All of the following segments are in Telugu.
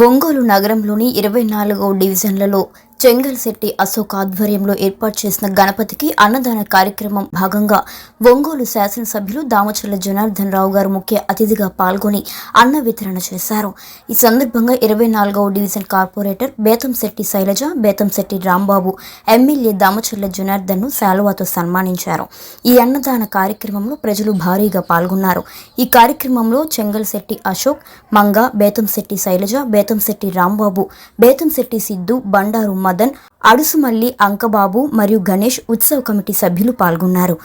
ఒంగోలు నగరంలోని 24వ డివిజన్లలో చెంగల్శెట్టి అశోక్ ఆధ్వర్యంలో ఏర్పాటు చేసిన గణపతికి అన్నదాన కార్యక్రమం భాగంగా ఒంగోలు శాసనసభ్యులు దామచర్ల జనార్దన్ రావు గారు ముఖ్య అతిథిగా పాల్గొని అన్న వితరణ చేశారు. ఈ సందర్భంగా 24వ division corporator Bethamsetti Sailaja, Bethamsetti Rambabu MLA Damacharla Janardhan ను శాలువాతో సన్మానించారు. ఈ అన్నదాన కార్యక్రమంలో ప్రజలు భారీగా పాల్గొన్నారు. ఈ కార్యక్రమంలో చెంగల్శెట్టి అశోక్, మంగ, బేతంశెట్టి శైలజ, బేతంశెట్టి రాంబాబు, బేతంశెట్టి సిద్ధు, బండారు మదన్, అడుసుమల్లి అంకబాబు మరియు గణేష్ ఉత్సవ కమిటీ సభ్యులు పాల్గొన్నారు.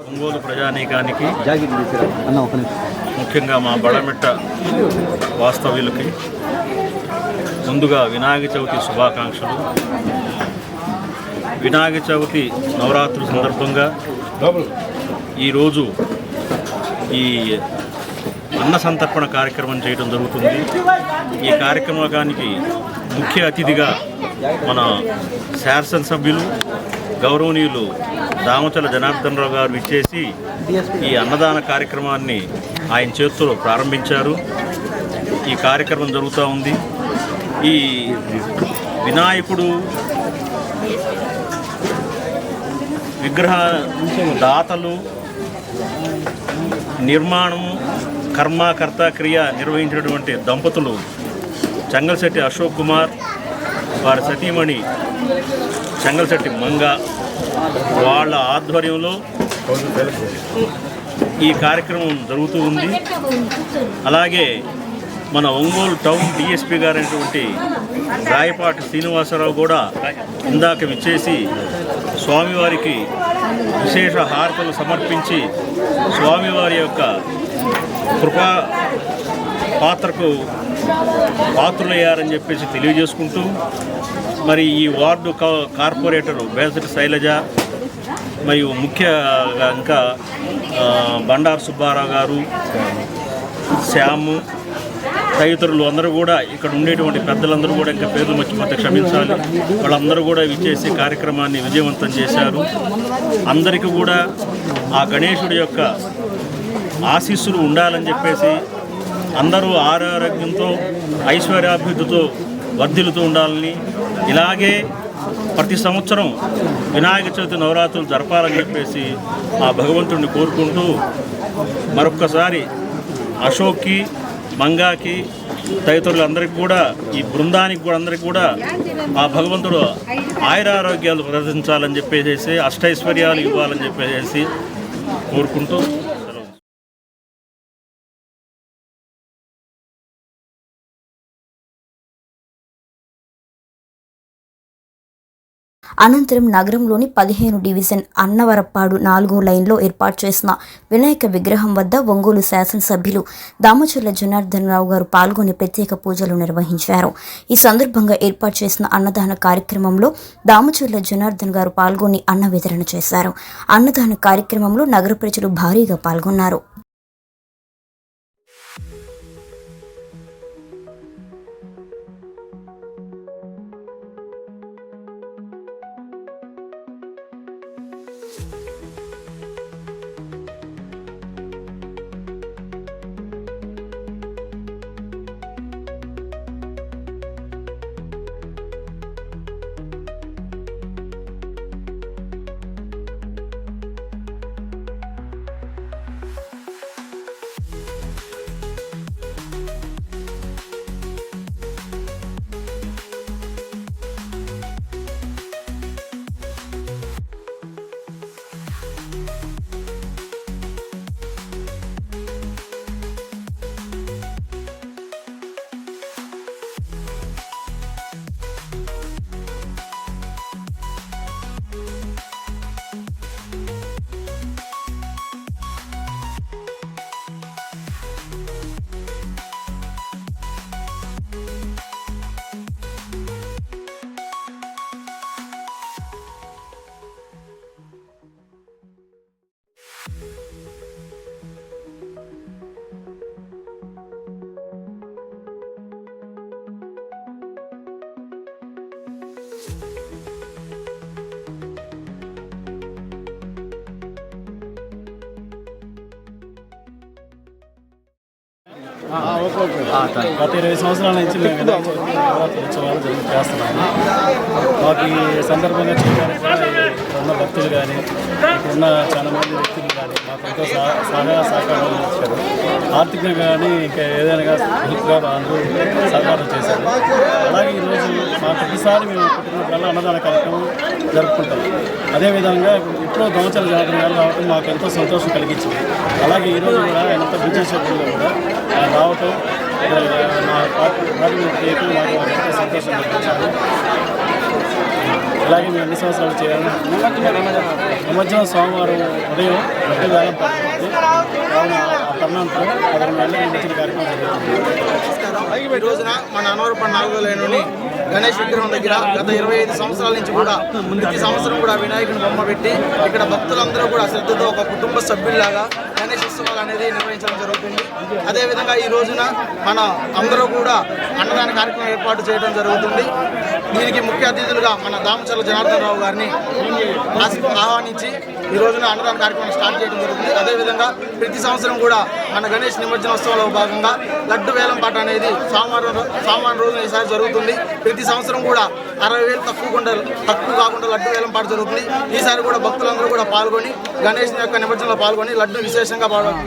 ఒంగోలు ప్రజానీకానికి, ముఖ్యంగా మా బడమిట్ట వాస్తవ్యులకి ముందుగా వినాయక చవితి శుభాకాంక్షలు. వినాయక చవితి నవరాత్రుల సందర్భంగా ఈరోజు ఈ అన్న సంతర్పణ కార్యక్రమం చేయడం జరుగుతుంది. ఈ కార్యక్రమానికి ముఖ్య అతిథిగా మన శాసనసభ్యులు గౌరవనీయులు దామచర్ల జనార్దన్ రావు గారు ఇచ్చేసి ఈ అన్నదాన కార్యక్రమాన్ని ఆయన చేతుల్లో ప్రారంభించారు. ఈ కార్యక్రమం జరుగుతూ ఉంది. ఈ వినాయకుడు విగ్రహ దాతలు, నిర్మాణం, కర్మకర్త క్రియ నిర్వహించినటువంటి దంపతులు చెంగల్శెట్టి అశోక్ కుమార్, వారి సతీమణి చెంగల్శెట్టి మంగ, వాళ్ళ ఆధ్వర్యంలో ఈ కార్యక్రమం జరుగుతూ ఉంది. అలాగే మన ఒంగోలు టౌన్ డిఎస్పీ గారైనటువంటి రాయపాటి శ్రీనివాసరావు కూడా ఇందాక విచ్చేసి స్వామివారికి విశేష హారతులు సమర్పించి స్వామివారి యొక్క కృపా పాత్రకు పాత్రులయ్యారని చెప్పేసి తెలియజేసుకుంటూ, మరి ఈ వార్డు కార్పొరేటర్ బేసటి శైలజ మరియు ముఖ్యంగా ఇంకా బండారు సుబ్బారావు గారు, శ్యాము తదితరులు అందరూ కూడా, ఇక్కడ ఉండేటువంటి పెద్దలందరూ కూడా, ఇంకా పేర్లు మర్చిపోతే క్షమించాలి, వాళ్ళందరూ కూడా విచ్చేసి కార్యక్రమాన్ని విజయవంతం చేశారు. అందరికీ కూడా ఆ గణేశుడి యొక్క ఆశీస్సులు ఉండాలని చెప్పేసి, అందరూ ఆరోగ్యంతో ఐశ్వర్యాభివృద్ధితో వర్ధిల్లుతూ ఉండాలని, ఇలాగే ప్రతి సంవత్సరం వినాయక చవితి నవరాత్రులు జరపాలని చెప్పేసి ఆ భగవంతుడిని కోరుకుంటూ, మరొక్కసారి అశోక్కి, మంగాకి తదితరులందరికీ కూడా, ఈ బృందానికి కూడా అందరికీ కూడా ఆ భగవంతుడు ఆయురారోగ్యాలు ప్రదర్శించాలని చెప్పేసి, అష్టైశ్వర్యాలు ఇవ్వాలని చెప్పేసి కోరుకుంటూ అనంతరం నగరంలోని 15 డివిజన్ అన్నవరప్పాడు 4వ లైన్లో ఏర్పాటు చేసిన వినాయక విగ్రహం వద్ద ఒంగోలు శాసనసభ్యులు దామచర్ల జనార్దన్ రావు గారు పాల్గొని ప్రత్యేక పూజలు నిర్వహించారు. ఈ సందర్భంగా ఏర్పాటు చేసిన అన్నదాన కార్యక్రమంలో దామచర్ల జనార్దన్ గారు పాల్గొని అన్న వితరణ చేశారు. అన్నదాన కార్యక్రమంలో నగర ప్రజలు భారీగా పాల్గొన్నారు. గత 20 సంవత్సరాల నుంచి మేము వినాయక చవితి నవరాత్రి ఉత్సవాలు చేస్తున్నాము. మాకు ఈ సందర్భంగా చేయడానికి ఇక్కడ ఉన్న భక్తులు కానీ, ఇక్కడున్న చాలా మంది వ్యక్తులు కానీ మాకు ఎంతో సహాయ సహకారాలు ఇచ్చారు. ఆర్థికంగా కానీ ఇంకా ఏదైనా హెల్ప్గా అందరూ సహకారం చేశారు. అలాగే ఈరోజు మా ప్రతిసారి మేము పుట్టినప్పుడల్లా అన్నదాన కార్యక్రమం జరుపుకుంటాం. అదేవిధంగా ఇప్పుడు దామచర్ల జనార్దన్ గారు రావటం మాకు ఎంతో సంతోషం కలిగించింది. అలాగే ఈరోజు కూడా ఆయనంతా బిజీ షెడ్యూల్లో కూడా ఆయన రావటం మా పార్టీ చేయటం మాకు ఎంతో సంతోషం కలిగించారు. అలాగే మేము అన్ని సంవత్సరాలు చేయాలి. నిమజ్జనం సోమవారం ఉదయం 2 వేలం పడుతుంది. కావున ఆ తరుణంతో 11 నెలల నిమజ్జన కార్యక్రమం జరుగుతుంది. ఈ రోజున మన అన్నవరప్పాడు 4వ లైన్లోని గణేష్ విగ్రహం దగ్గర గత 25 సంవత్సరాల నుంచి కూడా ప్రతి సంవత్సరం కూడా వినాయకుని బొమ్మ పెట్టి ఇక్కడ భక్తులందరూ కూడా శ్రద్ధతో ఒక కుటుంబ సభ్యుల్లాగా గణేష్ ఉత్సవాలు అనేది నిర్వహించడం జరుగుతుంది. అదేవిధంగా ఈ రోజున మన అందరూ కూడా అన్నదాన కార్యక్రమం ఏర్పాటు చేయడం జరుగుతుంది. దీనికి ముఖ్య అతిథులుగా మన దామచర్ల జనార్దన్ రావు గారిని ఆహ్వానించి ఈ రోజున అన్నదాన కార్యక్రమం స్టార్ట్ చేయడం జరుగుతుంది. అదేవిధంగా ప్రతి సంవత్సరం కూడా మన గణేష్ నిమజ్జనోత్సవంలో భాగంగా లడ్డు వేలం పాట అనేది సోమవారం రోజున ఈసారి జరుగుతుంది. ప్రతి సంవత్సరం కూడా 60,000 తక్కువ కాకుండా లడ్డు వేలం పాట జరుగుతుంది. ఈసారి కూడా భక్తులందరూ కూడా పాల్గొని గణేష్ యొక్క నిమజ్జనంలో పాల్గొని లడ్డు విశేషంగా పాల్గొని